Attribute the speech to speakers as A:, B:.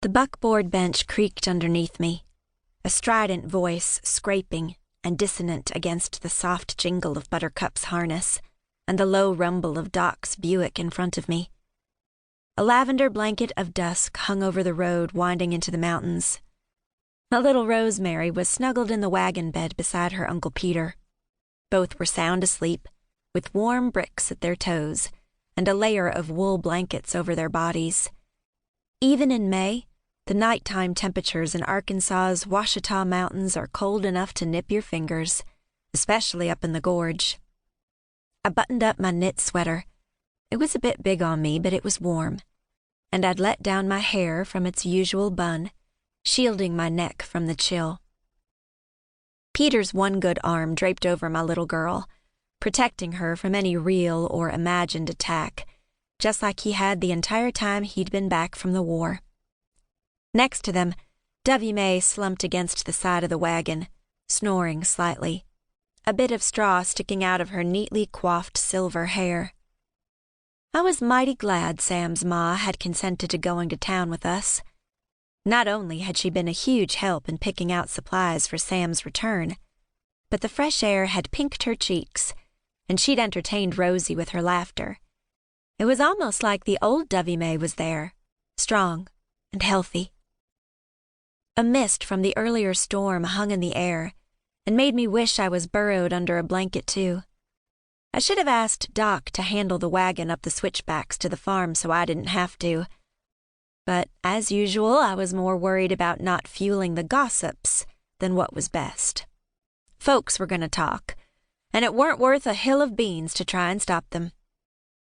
A: The buckboard bench creaked underneath me, a strident voice scraping and dissonant against the soft jingle of Buttercup's harness and the low rumble of Doc's Buick in front of me. A lavender blanket of dusk hung over the road winding into the mountains. My little Rosemary was snuggled in the wagon bed beside her Uncle Peter. Both were sound asleep, with warm bricks at their toes and a layer of wool blankets over their bodies. Even in May, the nighttime temperatures in Arkansas's Ouachita Mountains are cold enough to nip your fingers, especially up in the gorge. I buttoned up my knit sweater. It was a bit big on me, but it was warm, and I'd let down my hair from its usual bun, shielding my neck from the chill. Peter's one good arm draped over my little girl, protecting her from any real or imagined attack, just like he had the entire time he'd been back from the war. Next to them, Dovey May slumped against the side of the wagon, snoring slightly, a bit of straw sticking out of her neatly coiffed silver hair. I was mighty glad Sam's ma had consented to going to town with us. Not only had she been a huge help in picking out supplies for Sam's return, but the fresh air had pinked her cheeks, and she'd entertained Rosie with her laughter. It was almost like the old Dovey May was there, strong and healthy. A mist from the earlier storm hung in the air and made me wish I was burrowed under a blanket, too. I should have asked Doc to handle the wagon up the switchbacks to the farm so I didn't have to. But, as usual, I was more worried about not fueling the gossips than what was best. Folks were going to talk, and it weren't worth a hill of beans to try and stop them.